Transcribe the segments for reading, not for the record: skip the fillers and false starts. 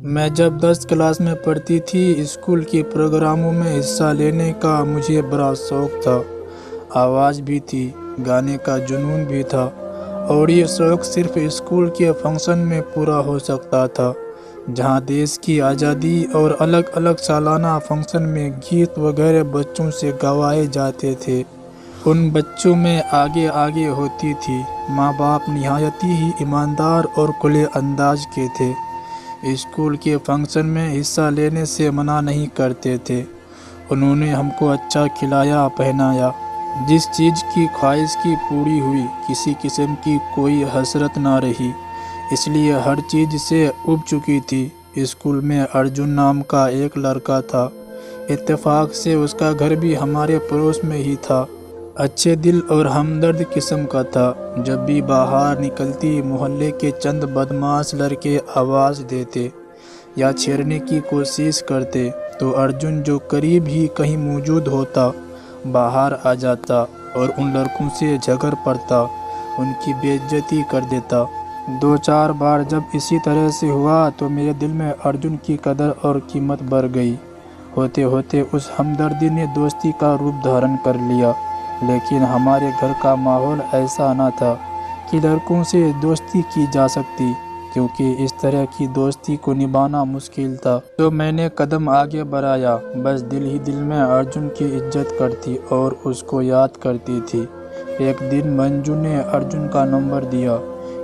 میں جب 10 کلاس میں پڑھتی تھی، اسکول کے پروگراموں میں حصہ لینے کا مجھے بڑا شوق تھا۔ آواز بھی تھی، گانے کا جنون بھی تھا، اور یہ شوق صرف اسکول کے فنکشن میں پورا ہو سکتا تھا، جہاں دیش کی آزادی اور الگ الگ سالانہ فنکشن میں گیت وغیرہ بچوں سے گوائے جاتے تھے۔ ان بچوں میں آگے ہوتی تھی۔ ماں باپ نہایت ہی ایماندار اور کھلے انداز کے تھے۔ اسکول کے فنکشن میں حصہ لینے سے منع نہیں کرتے تھے۔ انہوں نے ہم کو اچھا کھلایا پہنایا۔ جس چیز کی خواہش کی پوری ہوئی، کسی قسم کی کوئی حسرت نہ رہی، اس لیے ہر چیز سے اُب چکی تھی۔ اسکول میں ارجن نام کا ایک لڑکا تھا۔ اتفاق سے اس کا گھر بھی ہمارے پڑوس میں ہی تھا۔ اچھے دل اور ہمدرد قسم کا تھا۔ جب بھی باہر نکلتی، محلے کے چند بدمعاش لڑکے آواز دیتے یا چھیڑنے کی کوشش کرتے تو ارجن، جو قریب ہی کہیں موجود ہوتا، باہر آ جاتا اور ان لڑکوں سے جھگڑ پڑتا، ان کی بے عزتی کر دیتا۔ 2-4 بار جب اسی طرح سے ہوا تو میرے دل میں ارجن کی قدر اور قیمت بڑھ گئی۔ ہوتے ہوتے اس ہمدردی نے دوستی کا روپ دھارن کر لیا۔ لیکن ہمارے گھر کا ماحول ایسا نہ تھا کہ لڑکوں سے دوستی کی جا سکتی، کیونکہ اس طرح کی دوستی کو نبھانا مشکل تھا۔ تو میں نے قدم آگے بڑھایا، بس دل ہی دل میں ارجن کی عزت کرتی اور اس کو یاد کرتی تھی۔ ایک دن منجو نے ارجن کا نمبر دیا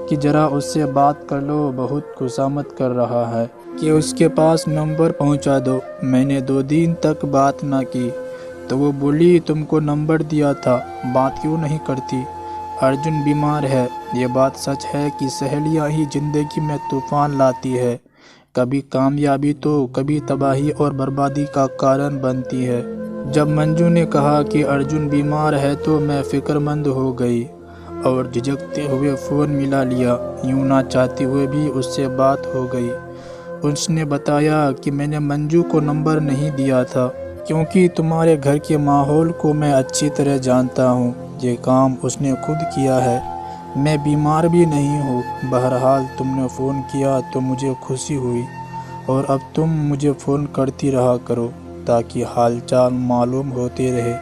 کہ ذرا اس سے بات کر لو، بہت خوشامد کر رہا ہے کہ اس کے پاس نمبر پہنچا دو۔ میں نے 2 دن تک بات نہ کی تو وہ بولی، تم کو نمبر دیا تھا، بات کیوں نہیں کرتی؟ ارجن بیمار ہے۔ یہ بات سچ ہے کہ سہیلیاں ہی زندگی میں طوفان لاتی ہے، کبھی کامیابی تو کبھی تباہی اور بربادی کا کارن بنتی ہے۔ جب منجو نے کہا کہ ارجن بیمار ہے تو میں فکر مند ہو گئی اور جھجکتے ہوئے فون ملا لیا۔ یوں نہ چاہتے ہوئے بھی اس سے بات ہو گئی۔ اس نے بتایا کہ میں نے منجو کو نمبر نہیں دیا تھا کیونکہ تمہارے گھر کے ماحول کو میں اچھی طرح جانتا ہوں۔ یہ کام اس نے خود کیا ہے، میں بیمار بھی نہیں ہوں۔ بہرحال تم نے فون کیا تو مجھے خوشی ہوئی، اور اب تم مجھے فون کرتی رہا کرو تاکہ حال چال معلوم ہوتے رہے۔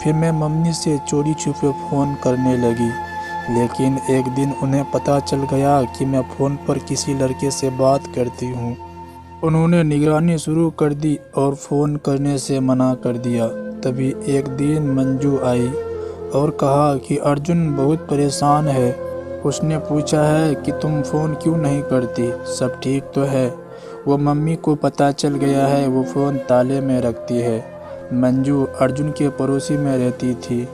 پھر میں ممی سے چوری چھپے فون کرنے لگی، لیکن ایک دن انہیں پتہ چل گیا کہ میں فون پر کسی لڑکے سے بات کرتی ہوں۔ انہوں نے نگرانی شروع کر دی اور فون کرنے سے منع کر دیا۔ تبھی ایک دن منجو آئی اور کہا کہ ارجن بہت پریشان ہے۔ اس نے پوچھا ہے کہ تم فون کیوں نہیں کرتی، سب ٹھیک تو ہے؟ وہ ممی کو پتہ چل گیا ہے، وہ فون تالے میں رکھتی ہے۔ منجو ارجن کے پڑوسی میں رہتی تھی۔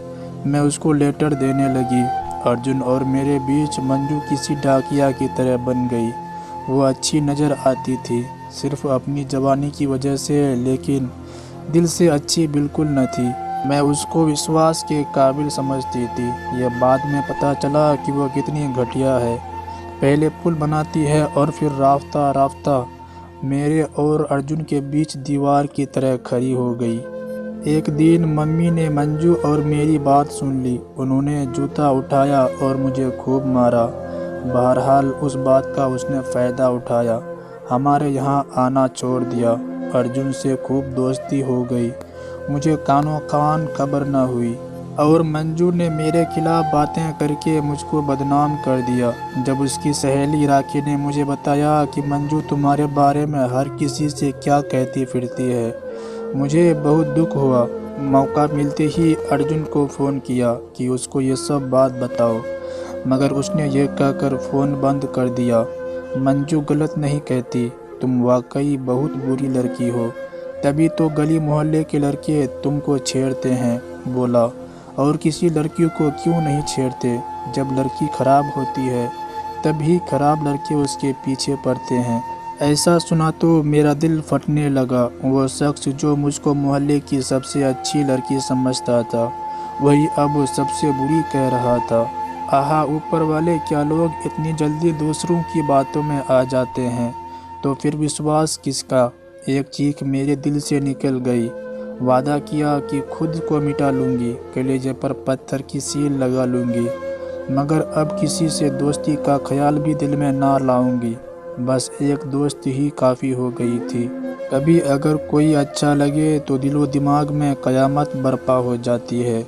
میں اس کو لیٹر دینے لگی۔ ارجن اور میرے بیچ منجو کسی ڈاکیا کی طرح بن گئی۔ وہ اچھی نظر آتی تھی، صرف اپنی جوانی کی وجہ سے، لیکن دل سے اچھی بالکل نہ تھی۔ میں اس کو وشواس کے قابل سمجھتی تھی۔ یہ بعد میں پتہ چلا کہ وہ کتنی گھٹیا ہے۔ پہلے پل بناتی ہے اور پھر رفتہ میرے اور ارجن کے بیچ دیوار کی طرح کھڑی ہو گئی۔ ایک دن ممی نے منجو اور میری بات سن لی۔ انہوں نے جوتا اٹھایا اور مجھے خوب مارا۔ بہرحال اس بات کا اس نے فائدہ اٹھایا، ہمارے یہاں آنا چھوڑ دیا۔ ارجن سے خوب دوستی ہو گئی، مجھے کانوں کان خبر نہ ہوئی، اور منجو نے میرے خلاف باتیں کر کے مجھ کو بدنام کر دیا۔ جب اس کی سہیلی راکھی نے مجھے بتایا کہ منجو تمہارے بارے میں ہر کسی سے کیا کہتی پھرتی ہے، مجھے بہت دکھ ہوا۔ موقع ملتے ہی ارجن کو فون کیا کہ اس کو یہ سب بات بتاؤ، مگر اس نے یہ کہہ کر فون بند کر دیا۔ منجو غلط نہیں کہتی، تم واقعی بہت بری لڑکی ہو، تبھی تو گلی محلے کے لڑکے تم کو چھیڑتے ہیں، بولا۔ اور کسی لڑکی کو کیوں نہیں چھیڑتے؟ جب لڑکی خراب ہوتی ہے تب ہی خراب لڑکے اس کے پیچھے پڑتے ہیں۔ ایسا سنا تو میرا دل پھٹنے لگا۔ وہ شخص جو مجھ کو محلے کی سب سے اچھی لڑکی سمجھتا تھا، وہی اب سب سے بری کہہ رہا تھا۔ آہا، اوپر والے، کیا لوگ اتنی جلدی دوسروں کی باتوں میں آ جاتے ہیں؟ تو پھر وشواس کس کا؟ ایک چیخ میرے دل سے نکل گئی۔ وعدہ کیا کہ خود کو مٹا لوں گی، کلیجے پر پتھر کی سیل لگا لوں گی، مگر اب کسی سے دوستی کا خیال بھی دل میں نہ لاؤں گی۔ بس ایک دوست ہی کافی ہو گئی تھی۔ کبھی اگر کوئی اچھا لگے تو دل و دماغ میں قیامت برپا ہو جاتی ہے۔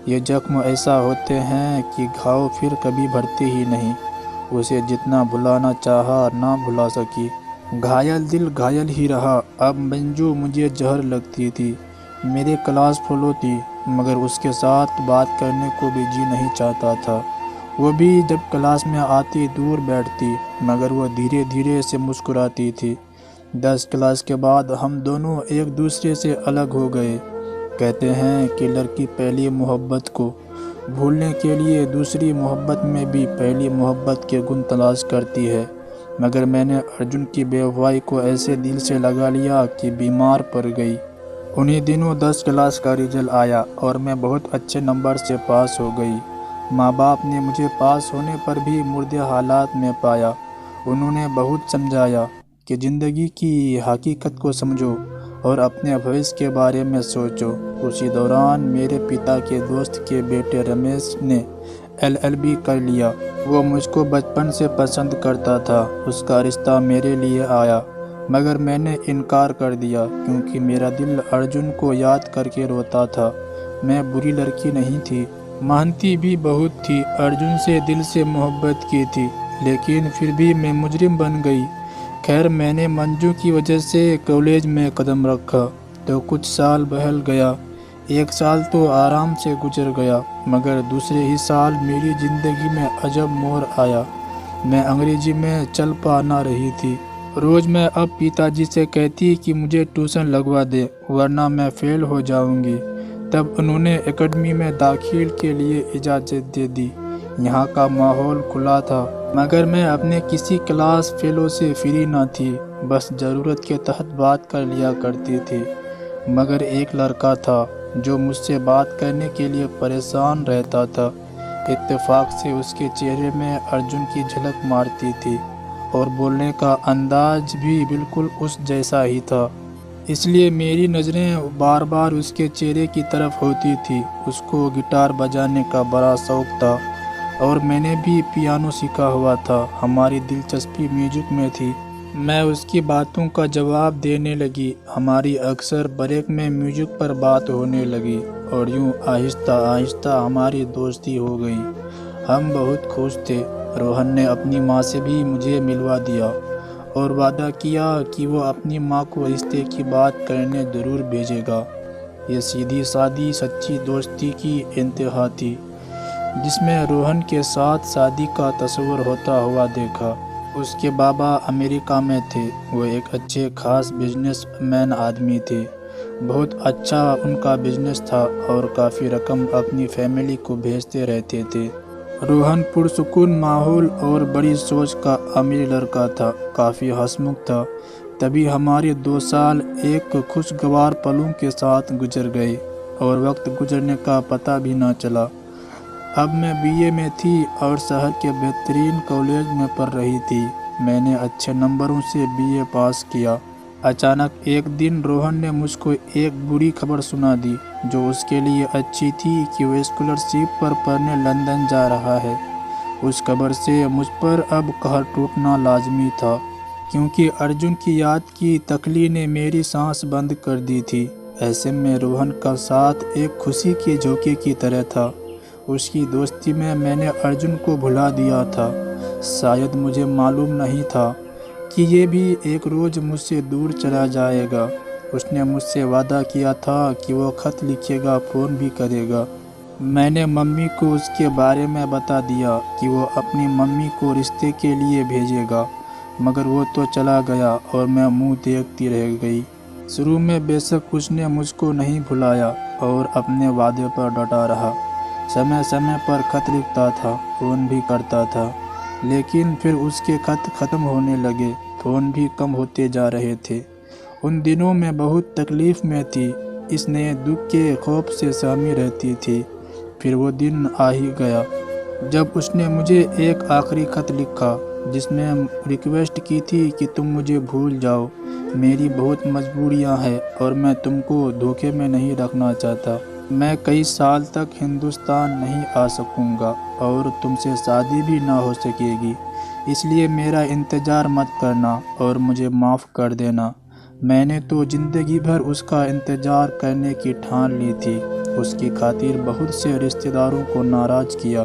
یہ زخم ایسا ہوتے ہیں کہ گھاؤ پھر کبھی بھرتے ہی نہیں۔ اسے جتنا بھلانا چاہا نہ بھلا سکی۔ گھائل دل گھائل ہی رہا۔ اب منجو مجھے زہر لگتی تھی۔ میرے کلاس فیلو تھی، مگر اس کے ساتھ بات کرنے کو بھی جی نہیں چاہتا تھا۔ وہ بھی جب کلاس میں آتی دور بیٹھتی، مگر وہ دھیرے دھیرے سے مسکراتی تھی۔ 10 کلاس کے بعد ہم دونوں ایک دوسرے سے الگ ہو گئے۔ کہتے ہیں کہ لڑکی پہلی محبت کو بھولنے کے لیے دوسری محبت میں بھی پہلی محبت کے گن تلاش کرتی ہے، مگر میں نے ارجن کی بے وفائی کو ایسے دل سے لگا لیا کہ بیمار پڑ گئی۔ انہی دنوں 10 کلاس کا رزلٹ آیا اور میں بہت اچھے نمبر سے پاس ہو گئی۔ ماں باپ نے مجھے پاس ہونے پر بھی مردے حالات میں پایا۔ انہوں نے بہت سمجھایا کہ زندگی کی حقیقت کو سمجھو اور اپنے بھویش کے بارے میں سوچو۔ اسی دوران میرے پتا کے دوست کے بیٹے رمیش نے LLB کر لیا۔ وہ مجھ کو بچپن سے پسند کرتا تھا۔ اس کا رشتہ میرے لیے آیا، مگر میں نے انکار کر دیا کیونکہ میرا دل ارجن کو یاد کر کے روتا تھا۔ میں بری لڑکی نہیں تھی، محنتی بھی بہت تھی، ارجن سے دل سے محبت کی تھی، لیکن پھر بھی میں مجرم بن گئی۔ خیر، میں نے منجو کی وجہ سے کالج میں قدم رکھا تو کچھ سال بہل گیا۔ 1 سال تو آرام سے گزر گیا، مگر دوسرے ہی سال میری زندگی میں عجب موڑ آیا۔ میں انگریزی میں چل پا نہ رہی تھی۔ روز میں اب پتا جی سے کہتی کہ مجھے ٹیوشن لگوا دے ورنہ میں فیل ہو جاؤں گی۔ تب انہوں نے اکیڈمی میں داخل کے لیے اجازت دے دی۔ یہاں کا ماحول کھلا تھا، مگر میں اپنے کسی کلاس فیلو سے فری نہ تھی، بس ضرورت کے تحت بات کر لیا کرتی تھی۔ مگر ایک لڑکا تھا جو مجھ سے بات کرنے کے لیے پریشان رہتا تھا۔ اتفاق سے اس کے چہرے میں ارجن کی جھلک مارتی تھی اور بولنے کا انداز بھی بالکل اس جیسا ہی تھا، اس لیے میری نظریں بار بار اس کے چہرے کی طرف ہوتی تھی۔ اس کو گٹار بجانے کا بڑا شوق تھا اور میں نے بھی پیانو سیکھا ہوا تھا۔ ہماری دلچسپی میوزک میں تھی۔ میں اس کی باتوں کا جواب دینے لگی۔ ہماری اکثر بریک میں میوزک پر بات ہونے لگی اور یوں آہستہ آہستہ ہماری دوستی ہو گئی۔ ہم بہت خوش تھے۔ روہن نے اپنی ماں سے بھی مجھے ملوا دیا اور وعدہ کیا کہ وہ اپنی ماں کو رشتے کی بات کرنے ضرور بھیجے گا۔ یہ سیدھی سادی سچی دوستی کی انتہا تھی، جس میں روہن کے ساتھ شادی کا تصور ہوتا ہوا دیکھا۔ اس کے بابا امریکہ میں تھے۔ وہ ایک اچھے خاص بزنس مین آدمی تھے۔ بہت اچھا ان کا بزنس تھا اور کافی رقم اپنی فیملی کو بھیجتے رہتے تھے۔ روہن پرسکون ماحول اور بڑی سوچ کا امیر لڑکا تھا، کافی ہنسمکھ تھا۔ تبھی ہمارے 2 سال ایک خوشگوار پلوں کے ساتھ گزر گئے اور وقت گزرنے کا پتہ بھی نہ چلا۔ اب میں BA میں تھی اور شہر کے بہترین کالج میں پڑھ رہی تھی۔ میں نے اچھے نمبروں سے BA پاس کیا۔ اچانک ایک دن روہن نے مجھ کو ایک بری خبر سنا دی، جو اس کے لیے اچھی تھی کہ وہ اسکالرشپ پر پڑھنے لندن جا رہا ہے۔ اس خبر سے مجھ پر اب قہر ٹوٹنا لازمی تھا، کیونکہ ارجن کی یاد کی تخلی نے میری سانس بند کر دی تھی۔ ایسے میں روہن کا ساتھ ایک خوشی کے جھونکے کی طرح تھا۔ اس کی دوستی میں نے ارجن کو بھلا دیا تھا۔ شاید مجھے معلوم نہیں تھا کہ یہ بھی ایک روز مجھ سے دور چلا جائے گا۔ اس نے مجھ سے وعدہ کیا تھا کہ وہ خط لکھے گا، فون بھی کرے گا۔ میں نے ممی کو اس کے بارے میں بتا دیا کہ وہ اپنی ممی کو رشتے کے لیے بھیجے گا، مگر وہ تو چلا گیا اور میں منہ دیکھتی رہ گئی۔ شروع میں بے شک اس نے مجھ کو نہیں بھلایا اور اپنے وعدے پر ڈٹا رہا۔ سمے سمے پر خط لکھتا تھا، فون بھی کرتا تھا، لیکن پھر اس کے خط ختم ہونے لگے، فون بھی کم ہوتے جا رہے تھے۔ ان دنوں میں بہت تکلیف میں تھی، اس نئے دکھ کے خوف سے سہمی رہتی تھی۔ پھر وہ دن آ ہی گیا جب اس نے مجھے ایک آخری خط لکھا، جس میں ریکویسٹ کی تھی کہ تم مجھے بھول جاؤ، میری بہت مجبوریاں ہیں اور میں تم کو دھوکے میں نہیں رکھنا چاہتا۔ میں کئی سال تک ہندوستان نہیں آ سکوں گا اور تم سے شادی بھی نہ ہو سکے گی۔ اس لیے میرا انتظار مت کرنا اور مجھے معاف کر دینا۔ میں نے تو زندگی بھر اس کا انتظار کرنے کی ٹھان لی تھی۔ اس کی خاطر بہت سے رشتہ داروں کو ناراض کیا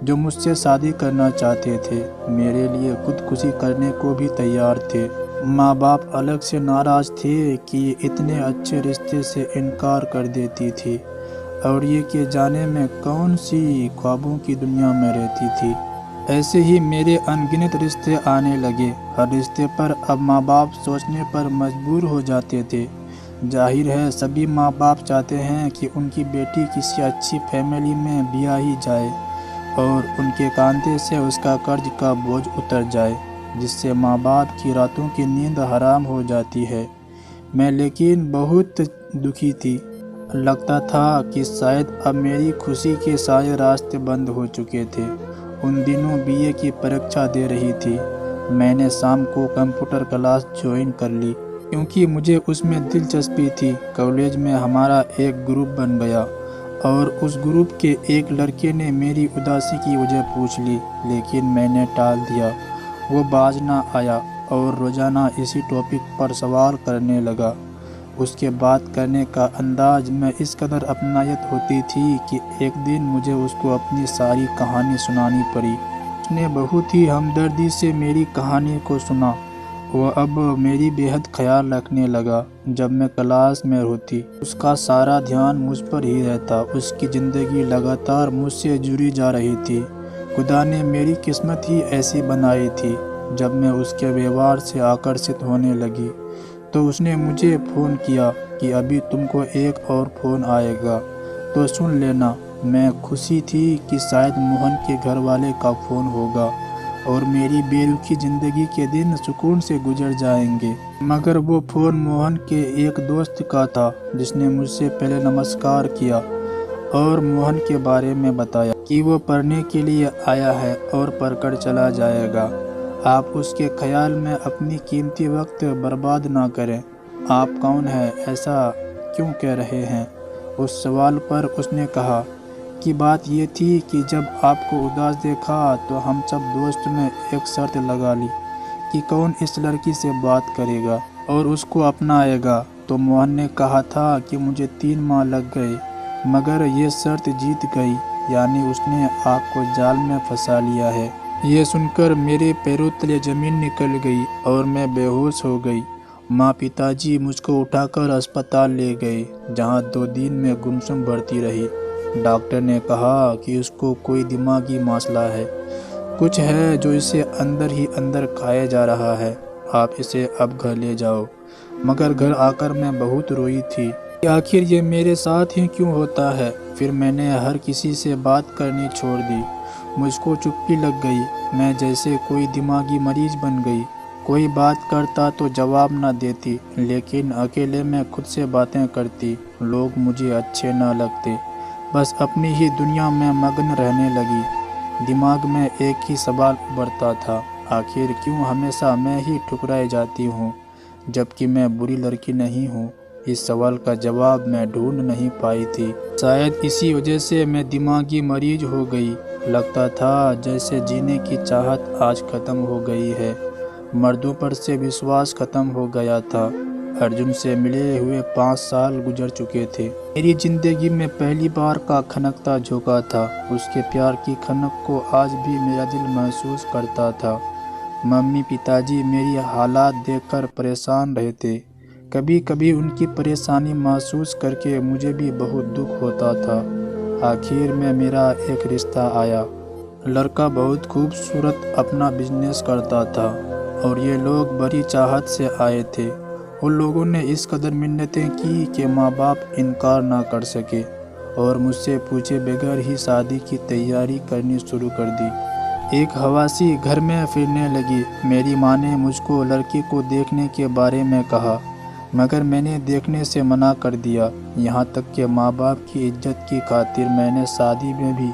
جو مجھ سے شادی کرنا چاہتے تھے، میرے لیے خودکشی کرنے کو بھی تیار تھے۔ ماں باپ الگ سے ناراض تھے کہ یہ اتنے اچھے رشتے سے انکار کر دیتی تھی، اور یہ کہ جانے میں کون سی خوابوں کی دنیا میں رہتی تھی۔ ایسے ہی میرے ان گنت رشتے آنے لگے۔ ہر رشتے پر اب ماں باپ سوچنے پر مجبور ہو جاتے تھے۔ ظاہر ہے سبھی ماں باپ چاہتے ہیں کہ ان کی بیٹی کسی اچھی فیملی میں بیاہی جائے اور ان کے کاندھے سے اس کا قرض کا بوجھ اتر جائے، جس سے ماں باپ کی راتوں کی نیند حرام ہو جاتی ہے۔ میں لیکن بہت دکھی تھی۔ لگتا تھا کہ شاید اب میری خوشی کے سارے راستے بند ہو چکے تھے۔ ان دنوں بی اے کی پریکشا دے رہی تھی۔ میں نے شام کو کمپیوٹر کلاس جوائن کر لی کیونکہ مجھے اس میں دلچسپی تھی۔ کالج میں ہمارا ایک گروپ بن گیا اور اس گروپ کے ایک لڑکے نے میری اداسی کی وجہ پوچھ لی، لیکن میں نے ٹال دیا۔ وہ باز نہ آیا اور روزانہ اسی ٹاپک پر سوال کرنے لگا۔ اس کے بات کرنے کا انداز میں اس قدر اپنائیت ہوتی تھی کہ ایک دن مجھے اس کو اپنی ساری کہانی سنانی پڑی۔ اس نے بہت ہی ہمدردی سے میری کہانی کو سنا۔ وہ اب میری بے حد خیال رکھنے لگا۔ جب میں کلاس میں ہوتی اس کا سارا دھیان مجھ پر ہی رہتا۔ اس کی زندگی لگاتار مجھ سے جڑی جا رہی تھی۔ خدا نے میری قسمت ہی ایسی بنائی تھی۔ جب میں اس کے ویوہار سے آکرشت ہونے لگی تو اس نے مجھے فون کیا کہ ابھی تم کو ایک اور فون آئے گا تو سن لینا۔ میں خوشی تھی کہ شاید موہن کے گھر والے کا فون ہوگا اور میری بے رخی زندگی کے دن سکون سے گزر جائیں گے، مگر وہ فون موہن کے ایک دوست کا تھا جس نے مجھ سے پہلے نمسکار کیا اور موہن کے بارے میں بتایا کہ وہ پڑھنے کے لیے آیا ہے اور پڑھ کر چلا جائے گا۔ آپ اس کے خیال میں اپنی قیمتی وقت برباد نہ کریں۔ آپ کون ہیں؟ ایسا کیوں کہہ رہے ہیں؟ اس سوال پر اس نے کہا کہ بات یہ تھی کہ جب آپ کو اداس دیکھا تو ہم سب دوست میں ایک شرط لگا لی کہ کون اس لڑکی سے بات کرے گا اور اس کو اپنائے گا۔ تو موہن نے کہا تھا کہ مجھے 3 ماہ لگ گئے مگر یہ شرط جیت گئی، یعنی اس نے آپ کو جال میں پھنسا لیا ہے۔ یہ سن کر میرے پیروں تلے زمین نکل گئی اور میں بے ہوش ہو گئی۔ ماں پتاجی مجھ کو اٹھا کر اسپتال لے گئے، جہاں 2 دن میں گمسم بھرتی رہی۔ ڈاکٹر نے کہا کہ اس کو کوئی دماغی مسئلہ ہے، کچھ ہے جو اسے اندر ہی اندر کھائے جا رہا ہے۔ آپ اسے اب گھر لے جاؤ۔ مگر گھر آ کر میں بہت روئی تھی کہ آخر یہ میرے ساتھ ہی کیوں ہوتا ہے۔ پھر میں نے ہر کسی سے بات کرنی چھوڑ دی۔ مجھ کو چپی لگ گئی۔ میں جیسے کوئی دماغی مریض بن گئی۔ کوئی بات کرتا تو جواب نہ دیتی، لیکن اکیلے میں خود سے باتیں کرتی۔ لوگ مجھے اچھے نہ لگتے، بس اپنی ہی دنیا میں مگن رہنے لگی۔ دماغ میں ایک ہی سوال ابھرتا تھا، آخر کیوں ہمیشہ میں ہی ٹھکرائی جاتی ہوں جبکہ میں بری لڑکی نہیں ہوں؟ اس سوال کا جواب میں ڈھونڈ نہیں پائی تھی۔ شاید اسی وجہ سے میں دماغی مریض ہو گئی۔ لگتا تھا جیسے جینے کی چاہت آج ختم ہو گئی ہے۔ مردوں پر سے وشواس ختم ہو گیا تھا۔ ارجن سے ملے ہوئے 5 سال گزر چکے تھے۔ میری زندگی میں پہلی بار کا کھنکتا جھونکا تھا۔ اس کے پیار کی کھنک کو آج بھی میرا دل محسوس کرتا تھا۔ ممی پتاجی میری حالات دیکھ کر پریشان رہتے۔ کبھی کبھی ان کی پریشانی محسوس کر کے مجھے بھی بہت دکھ ہوتا تھا۔ آخر میں میرا ایک رشتہ آیا۔ لڑکا بہت خوبصورت، اپنا بزنس کرتا تھا اور یہ لوگ بڑی چاہت سے آئے تھے۔ ان لوگوں نے اس قدر منتیں کی کہ ماں باپ انکار نہ کر سکے اور مجھ سے پوچھے بغیر ہی شادی کی تیاری کرنی شروع کر دی۔ ایک حواسی گھر میں پھرنے لگی۔ میری ماں نے مجھ کو لڑکی کو دیکھنے کے بارے میں کہا، مگر میں نے دیکھنے سے منع کر دیا۔ یہاں تک کہ ماں باپ کی عزت کی خاطر میں نے شادی میں بھی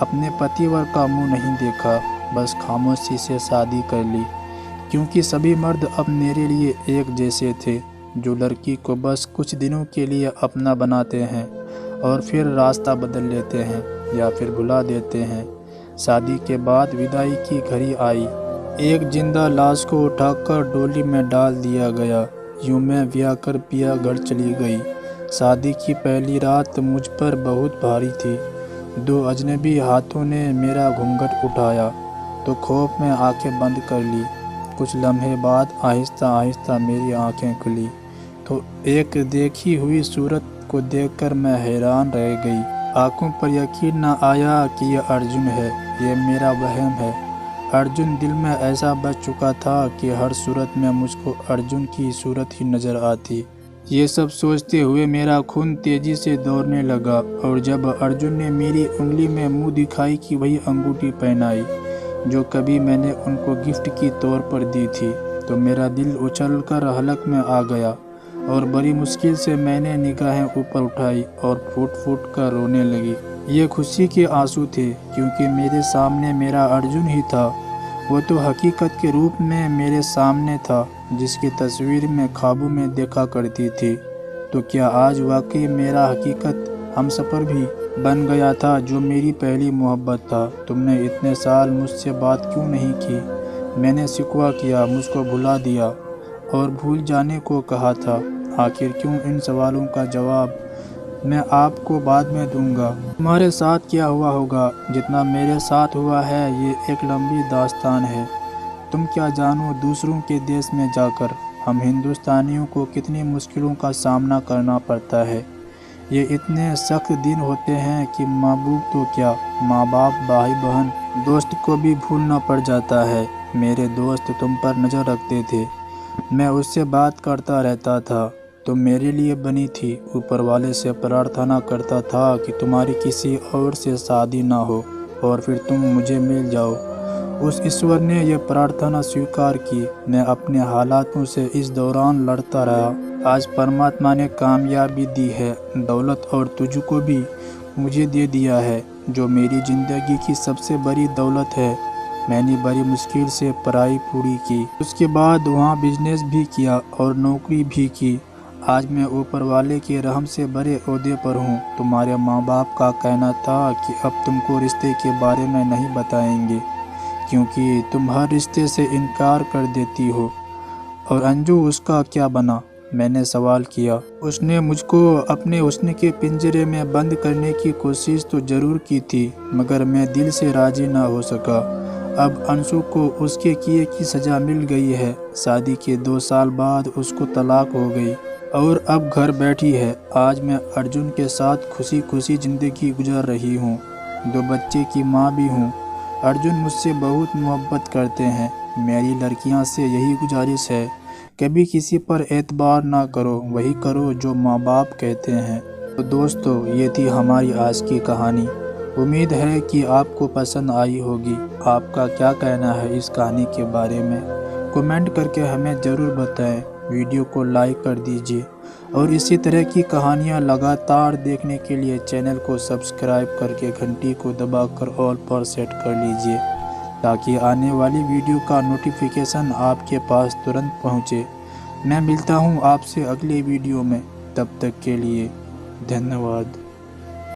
اپنے پتیور کا منہ نہیں دیکھا، بس خاموشی سے شادی کر لی، کیونکہ سبھی مرد اب میرے لیے ایک جیسے تھے، جو لڑکی کو بس کچھ دنوں کے لیے اپنا بناتے ہیں اور پھر راستہ بدل لیتے ہیں یا پھر بھلا دیتے ہیں۔ شادی کے بعد وداعی کی گھڑی آئی ایک زندہ لاش کو اٹھا کر ڈولی میں ڈال دیا گیا۔ یوں میں بیاہ کر پیا گھر چلی گئی۔ شادی کی پہلی رات مجھ پر بہت بھاری تھی۔ دو اجنبی ہاتھوں نے میرا گھونگھٹ اٹھایا تو خوف میں آنکھیں بند کر لی۔ کچھ لمحے بعد آہستہ آہستہ میری آنکھیں کھلی تو ایک دیکھی ہوئی صورت کو دیکھ کر میں حیران رہ گئی۔ آنکھوں پر یقین نہ آیا کہ یہ ارجن ہے، یہ میرا وہم ہے۔ ارجن دل میں ایسا بس چکا تھا کہ ہر صورت میں مجھ کو ارجن کی صورت ہی نظر آتی۔ یہ سب سوچتے ہوئے میرا خون تیزی سے دوڑنے لگا، اور جب ارجن نے میری انگلی میں منہ دکھائی کہ وہی انگوٹھی پہنائی جو کبھی میں نے ان کو گفٹ کی طور پر دی تھی، تو میرا دل اچھل کر حلق میں آ گیا، اور بڑی مشکل سے میں نے نگاہیں اوپر اٹھائی اور پھوٹ پھوٹ کر رونے لگی۔ یہ خوشی کے آنسو تھے، کیونکہ میرے سامنے میرا ارجن ہی تھا۔ وہ تو حقیقت کے روپ میں میرے سامنے تھا، جس کی تصویر میں خوابوں میں دیکھا کرتی تھی۔ تو کیا آج واقعی میرا حقیقت ہم سفر بھی بن گیا تھا، جو میری پہلی محبت تھا؟ تم نے اتنے سال مجھ سے بات کیوں نہیں کی؟ میں نے شکوہ کیا، مجھ کو بھلا دیا اور بھول جانے کو کہا تھا۔ آخر کیوں؟ ان سوالوں کا جواب میں آپ کو بعد میں دوں گا۔ تمہارے ساتھ کیا ہوا ہوگا؟ جتنا میرے ساتھ ہوا ہے یہ ایک لمبی داستان ہے۔ تم کیا جانو دوسروں کے دیش میں جا کر ہم ہندوستانیوں کو کتنی مشکلوں کا سامنا کرنا پڑتا ہے۔ یہ اتنے سخت دن ہوتے ہیں کہ محبوب تو کیا، ماں باپ، بھائی بہن، دوست کو بھی بھولنا پڑ جاتا ہے۔ میرے دوست تم پر نظر رکھتے تھے، میں اس سے بات کرتا رہتا تھا۔ تم میرے لیے بنی تھی۔ اوپر والے سے پرارتھنا کرتا تھا کہ تمہاری کسی اور سے شادی نہ ہو اور پھر تم مجھے مل جاؤ۔ اس ایشور نے یہ پرارتھنا سویکار کی۔ میں اپنے حالاتوں سے اس دوران لڑتا رہا۔ آج پرماتما نے کامیابی دی ہے، دولت اور تجھ کو بھی مجھے دے دیا ہے، جو میری زندگی کی سب سے بڑی دولت ہے۔ میں نے بڑی مشکل سے پڑھائی پوری کی، اس کے بعد وہاں بزنس بھی کیا اور نوکری بھی کی۔ آج میں اوپر والے کے رحم سے بڑے عہدے پر ہوں۔ تمہارے ماں باپ کا کہنا تھا کہ اب تم کو رشتے کے بارے میں نہیں بتائیں گے، کیونکہ تم ہر رشتے سے انکار کر دیتی ہو۔ اور انجو، اس کا کیا بنا؟ میں نے سوال کیا۔ اس نے مجھ کو اپنے حسن کے پنجرے میں بند کرنے کی کوشش تو ضرور کی تھی، مگر میں دل سے راضی نہ ہو سکا۔ اب انشو کو اس کے کیے کی سزا مل گئی ہے۔ شادی کے 2 سال بعد اس کو طلاق ہو گئی اور اب گھر بیٹھی ہے۔ آج میں ارجن کے ساتھ خوشی خوشی زندگی گزار رہی ہوں، 2 بچے کی ماں بھی ہوں۔ ارجن مجھ سے بہت محبت کرتے ہیں۔ میری لڑکیاں سے یہی گزارش ہے، کبھی کسی پر اعتبار نہ کرو، وہی کرو جو ماں باپ کہتے ہیں۔ تو دوستو، یہ تھی ہماری آج کی کہانی۔ امید ہے کہ آپ کو پسند آئی ہوگی۔ آپ کا کیا کہنا ہے اس کہانی کے بارے میں؟ کمنٹ کر کے ہمیں ضرور بتائیں۔ ویڈیو کو لائک کر دیجیے، اور اسی طرح کی کہانیاں لگاتار دیکھنے کے لیے چینل کو سبسکرائب کر کے گھنٹی کو دبا کر آل پر سیٹ کر لیجیے، تاکہ آنے والی ویڈیو کا نوٹیفیکیشن آپ کے پاس ترنت پہنچے۔ میں ملتا ہوں آپ سے اگلے ویڈیو میں، تب تک کے لیے دھنیہ واد۔